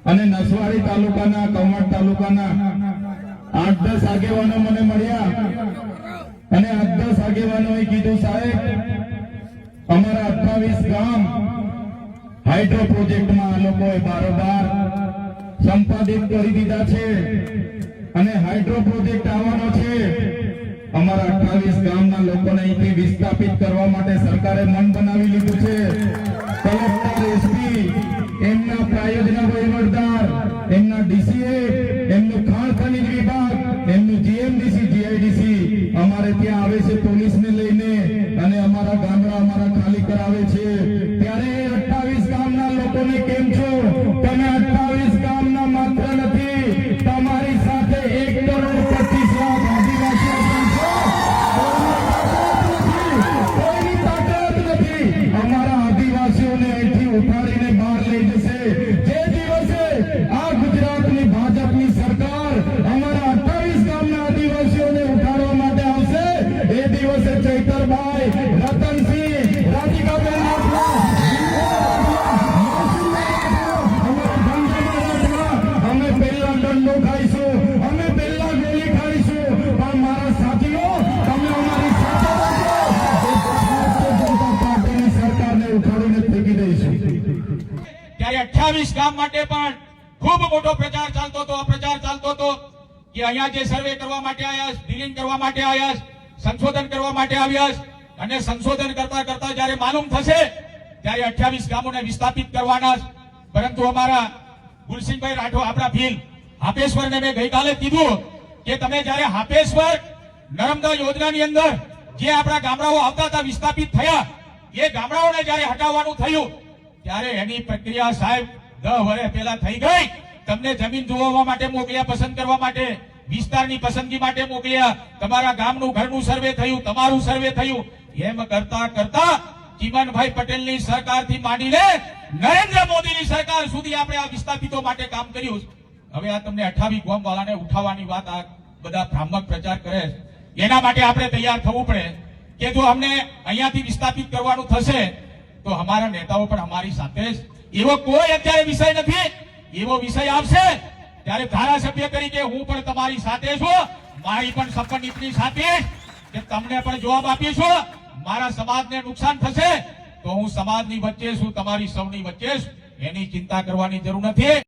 અને નસવાડી તાલુકાના કવાંટ તાલુકાના 8-10 આગેવાનો મને મળ્યા અને 8-10 આગેવાનોએ કીધું, સાહેબ અમારા 28 ગામ હાઇડ્રો પ્રોજેક્ટમાં આ લોકોએ બારોબાર સંપાદિત કરી દીધા છે અને હાઇડ્રો પ્રોજેક્ટ આવવાનો છે। અમારા 28 ગામના લોકોને અહીંથી વિસ્થાપિત કરવા માટે સરકારે મન બનાવી લીધું છે। કલેક્ટર, એસપી, એમના પ્રાયોજના વહીવટદાર, એમના ડીસીએ, એમનું ખાણ ખનીજ વિભાગ, એમનું જીએમડીસી, જીઆઈડીસી અમારે ત્યાં આવે છે પોલીસને લઈને અને અમારા ગામડા અમારા ખાલી કરાવે છે। ત્યારે 28 ગામના લોકોને કેમ છો? તમે 28 ગામના માત્ર નથી, તમારી સાથે 1,25,00,000 આદિવાસીઓ પણ છો। કોઈની તાકાત નથી। અમારા આદિવાસીઓને અહીંથી ઉઠાડીને બહાર લઈ જશે। જે દિવસે આ ગુજરાતની ભાજપની સરકાર અમારા 28 ગામના આદિવાસીઓને ઉઠાડવા માટે આવશે, એ દિવસે ચૈતરભાઈ, રતનસિંહ, રાધિકાબેન અમે પહેલા દંડો ખાઈશું, અમે પહેલા ગોળી ખાઈશું, પણ મારા સાથીઓ તમે અમારી સાથે પાર્ટીની સરકારને ઉઠાડીને ફેંકી દઈશું। ત્યારે 28 ગામ માટે પણ ખૂબ મોટો પ્રચાર ચાલતો હતો, પ્રચાર ચાલતો હતો કે અહીંયા જે સર્વે કરવા માટે આવ્યા, ડિલિંગ કરવા માટે આવ્યા, સંશોધન કરવા માટે આવ્યા અને સંશોધન કરતા કરતા જ્યારે માલુમ થશે ત્યારે 28 ગામોને વિસ્થાપિત કરવાના। પરંતુ અમારા ગુલસિંહભાઈ રાઠોડ, આપણા ભીલ હાપેશ્વરને મેં ગઈકાલે કીધું કે તમે જ્યારે હાપેશ્વર નર્મદા યોજનાની અંદર જે આપણા ગામડાઓ આવતા હતા, વિસ્થાપિત થયા, એ ગામડાઓને જ્યારે હટાવવાનું થયું ત્યારે એની પ્રક્રિયા સાહેબ 10 વર્ષ પહેલા થઈ ગઈ। તમને જમીન જોવા માટે મોકલ્યા, પસંદ કરવા માટે, વિસ્તારની પસંદગી માટે મોકલ્યા, તમારા ગામનું ઘરનું સર્વે થયું, તમારું સર્વે થયું। એમ કરતા કરતા ચીમનભાઈ પટેલની સરકારથી માંડીને નરેન્દ્ર મોદીની સરકાર સુધી આપણે આ વિસ્થાપિતો માટે કામ કર્યું। હવે આ તમને 28 ગામ વાળાને ઉઠાવવાની વાત આ બધા ભ્રામક પ્રચાર કરે, એના માટે આપણે તૈયાર થવું પડે કે જો અમને અહીંયાથી વિસ્થાપિત કરવાનું થશે તો અમારા નેતાઓ પણ અમારી સાથે જ। એવો કોઈ અત્યારે વિષય નથી। એવો વિષય આવશે ત્યારે ધારાસભ્ય તરીકે હું પણ તમારી સાથે છું, મારી પણ સપનીતની સાથે કે તમને પણ જવાબ આપીશું। મારા સમાજને નુકસાન થશે તો હું સમાજની વચ્ચે છું, તમારી સૌની વચ્ચે છું, એની ચિંતા કરવાની જરૂર નથી।